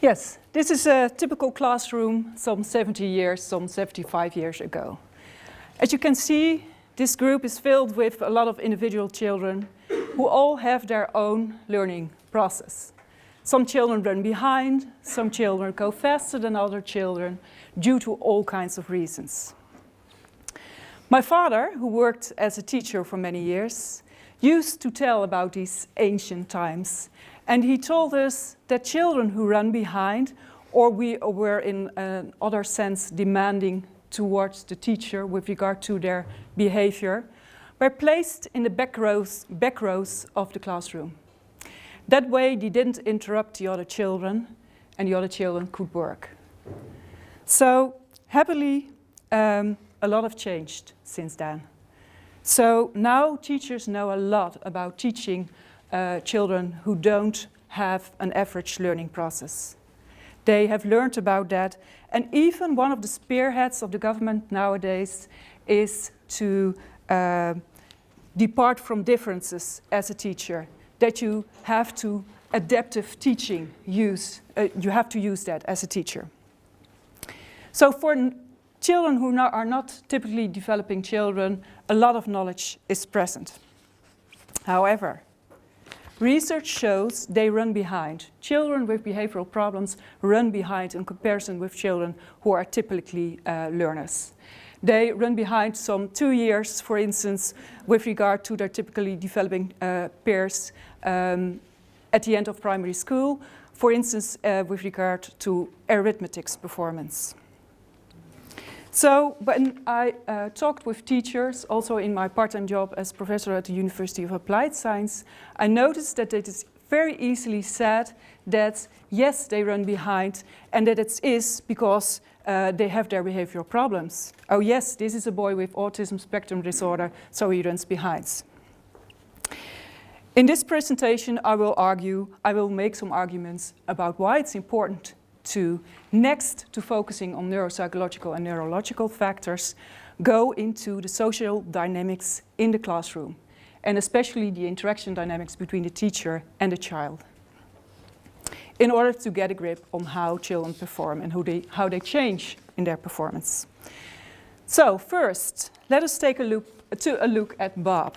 Yes, this is a typical classroom some 70 years, some 75 years ago. As you can see, this group is filled with a lot of individual children who all have their own learning process. Some children run behind, some children go faster than other children due to all kinds of reasons. My father, who worked as a teacher for many years, used to tell about these ancient times, and he told us that children who run behind or were in another sense demanding towards the teacher with regard to their behavior were placed in the back rows of the classroom. That way they didn't interrupt the other children and the other children could work. So happily a lot have changed since then. So now teachers know a lot about teaching children who don't have an average learning process. They have learned about that, and even one of the spearheads of the government nowadays is to depart from differences as a teacher, that you have to adaptive teaching you have to use that as a teacher. So for children who are not typically developing children, a lot of knowledge is present. However, research shows they run behind. Children with behavioral problems run behind in comparison with children who are typically learners. They run behind some 2 years, for instance, with regard to their typically developing peers at the end of primary school, for instance, with regard to arithmetics performance. So when I talked with teachers, also in my part-time job as professor at the University of Applied Science, I noticed that it is very easily said that yes, they run behind and that it is because they have their behavioral problems. Oh yes, this is a boy with autism spectrum disorder, so he runs behind. In this presentation, I will make some arguments about why it's important to, next to focusing on neuropsychological and neurological factors, go into the social dynamics in the classroom, and especially the interaction dynamics between the teacher and the child, in order to get a grip on how children perform and how they change in their performance. So first, let us take a look at Bob.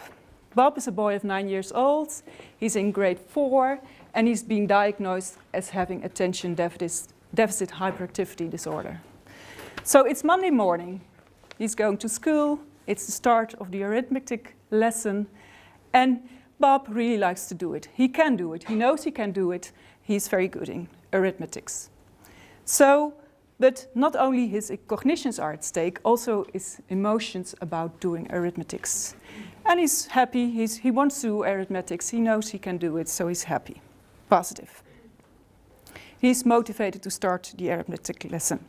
Bob is a boy of 9 years old, he's in grade 4, and he's being diagnosed as having attention deficit hyperactivity disorder. So it's Monday morning, he's going to school, it's the start of the arithmetic lesson, and Bob really likes to do it. He can do it, he knows he can do it, he's very good in arithmetics. So, but not only his cognitions are at stake, also his emotions about doing arithmetics. And he's happy, he wants to do arithmetics, he knows he can do it, so he's happy, positive. He's motivated to start the arithmetic lesson.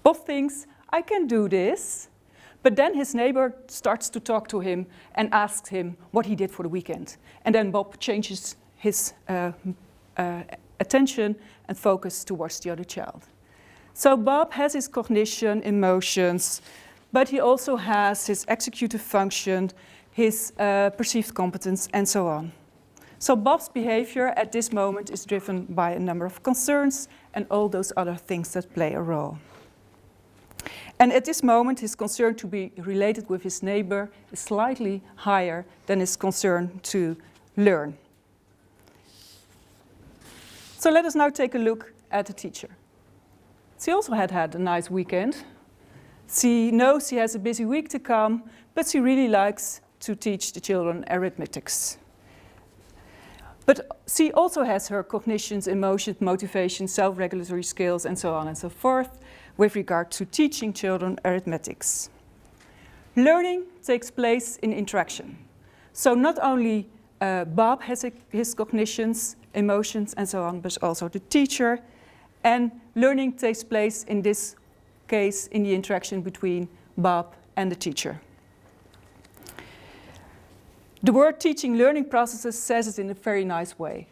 Bob thinks, I can do this, but then his neighbor starts to talk to him and asks him what he did for the weekend. And then Bob changes his attention and focus towards the other child. So Bob has his cognition, emotions, but he also has his executive function, his perceived competence, and so on. So Bob's behavior at this moment is driven by a number of concerns and all those other things that play a role. And at this moment, his concern to be related with his neighbor is slightly higher than his concern to learn. So let us now take a look at the teacher. She also had a nice weekend. She knows she has a busy week to come, but she really likes to teach the children arithmetics. But she also has her cognitions, emotions, motivation, self-regulatory skills, and so on and so forth with regard to teaching children arithmetics. Learning takes place in interaction. So not only Bob has his cognitions, emotions, and so on, but also the teacher. And learning takes place in this case in the interaction between Bob and the teacher. The word teaching learning processes says it in a very nice way.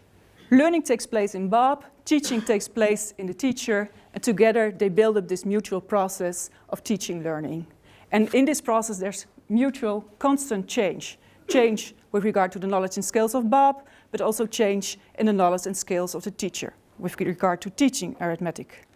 Learning takes place in Bob, teaching takes place in the teacher, and together they build up this mutual process of teaching learning. And in this process there's mutual constant change. Change with regard to the knowledge and skills of Bob, but also change in the knowledge and skills of the teacher. with regard to teaching arithmetic.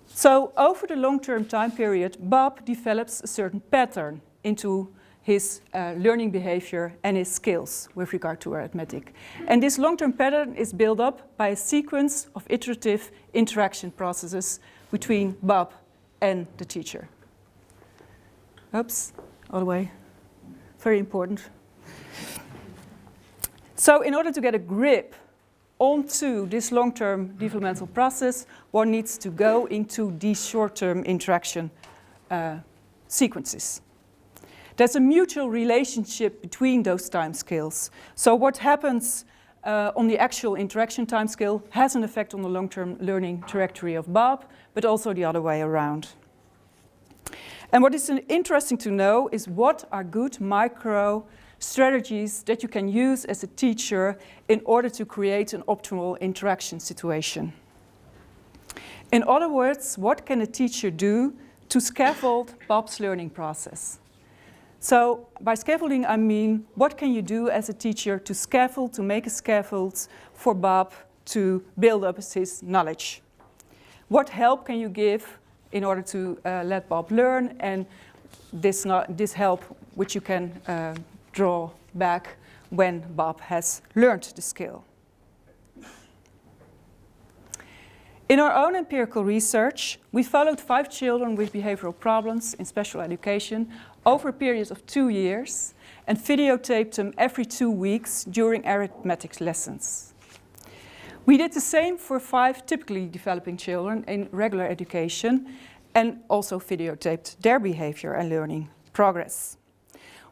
So over the long-term time period, Bob develops a certain pattern into his learning behavior and his skills with regard to arithmetic. And this long-term pattern is built up by a sequence of iterative interaction processes between Bob and the teacher. Oops, all the way. Very important. So in order to get a grip onto this long-term developmental process, one needs to go into these short-term interaction sequences. There's a mutual relationship between those timescales. So what happens on the actual interaction timescale has an effect on the long-term learning trajectory of Bob, but also the other way around. And what is interesting to know is what are good micro strategies that you can use as a teacher in order to create an optimal interaction situation. In other words, what can a teacher do to scaffold Bob's learning process? So by scaffolding, I mean, what can you do as a teacher to scaffold, to make a scaffold for Bob to build up his knowledge? What help can you give in order to let Bob learn, and this help which you can draw back when Bob has learned the skill? In our own empirical research, we followed 5 children with behavioral problems in special education over a period of 2 years and videotaped them every 2 weeks during arithmetic lessons. We did the same for 5 typically developing children in regular education and also videotaped their behavior and learning progress.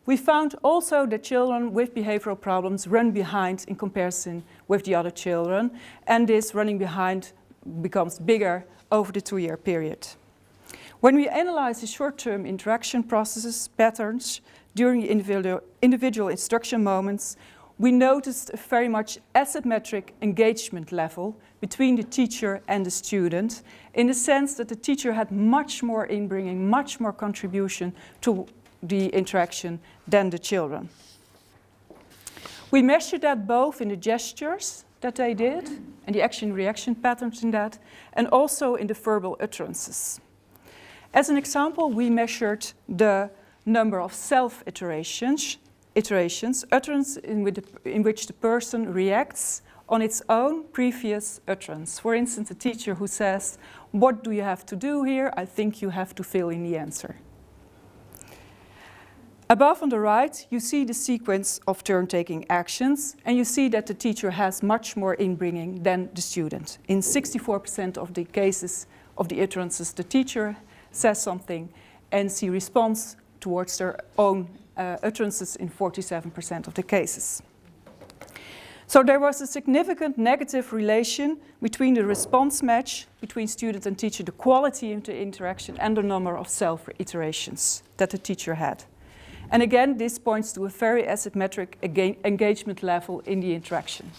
We found also that children with behavioral problems run behind in comparison with the other children, and this running behind becomes bigger over the 2-year period. When we analyze the short-term interaction processes, patterns, during the individual instruction moments, we noticed a very much asymmetric engagement level between the teacher and the student, in the sense that the teacher had much more inbringing, much more contribution to the interaction than the children. We measured that both in the gestures that they did, and the action-reaction patterns in that, and also in the verbal utterances. As an example, we measured the number of self-iterations, utterance in which the person reacts on its own previous utterance. For instance, a teacher who says, "What do you have to do here? I think you have to fill in the answer." Above on the right, you see the sequence of turn-taking actions, and you see that the teacher has much more inbringing than the student. In 64% of the cases of the utterances, the teacher says something and she responds towards their own utterances in 47% of the cases. So there was a significant negative relation between the response match between student and teacher, the quality of the interaction, and the number of self-iterations that the teacher had. And again, this points to a very asymmetric engagement level in the interaction.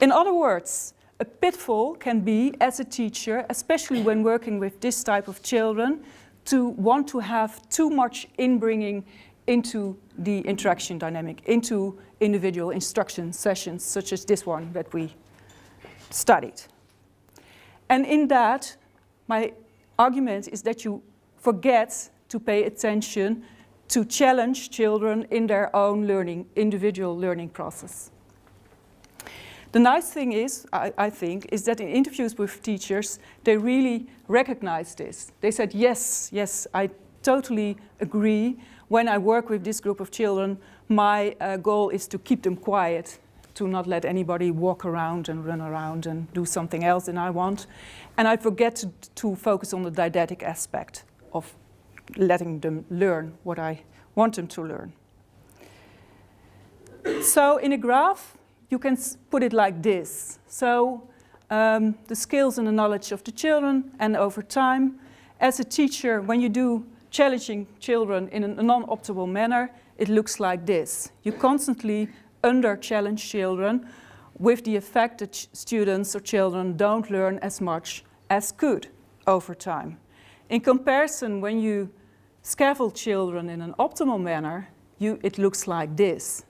In other words, a pitfall can be, as a teacher, especially when working with this type of children, to want to have too much inbringing into the interaction dynamic, into individual instruction sessions, such as this one that we studied. And in that, my argument is that you forget to pay attention to challenge children in their own learning, individual learning process. The nice thing is, I think, is that in interviews with teachers, they really recognize this. They said, yes, I totally agree. When I work with this group of children, my goal is to keep them quiet, to not let anybody walk around and run around and do something else than I want. And I forget to focus on the didactic aspect of letting them learn what I want them to learn. So in a graph, you can put it like this. So the skills and the knowledge of the children, and over time, as a teacher, when you do challenging children in a non-optimal manner, it looks like this. You constantly under-challenge children with the effect that students or children don't learn as much as could over time. In comparison, when you scaffold children in an optimal manner, it looks like this.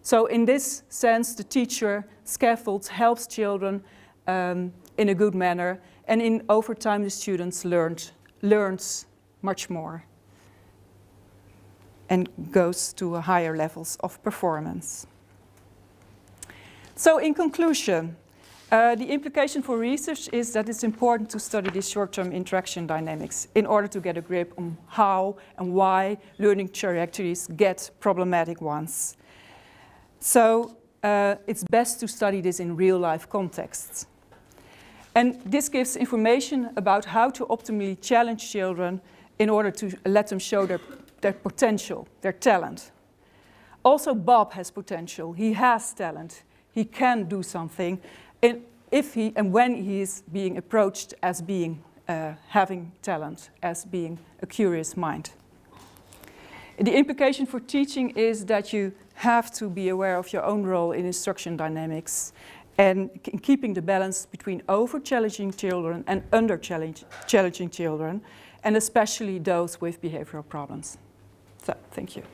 So in this sense, the teacher scaffolds, helps children in a good manner, and over time the students learns much more and goes to higher levels of performance. So in conclusion, the implication for research is that it's important to study these short-term interaction dynamics in order to get a grip on how and why learning trajectories get problematic ones. So it's best to study this in real-life contexts. And this gives information about how to optimally challenge children in order to let them show their potential, their talent. Also, Bob has potential. He has talent. He can do something. And when he is being approached as being having talent, as being a curious mind. The implication for teaching is that you have to be aware of your own role in instruction dynamics and keeping the balance between over-challenging children and under-challenging children, and especially those with behavioral problems. So, thank you.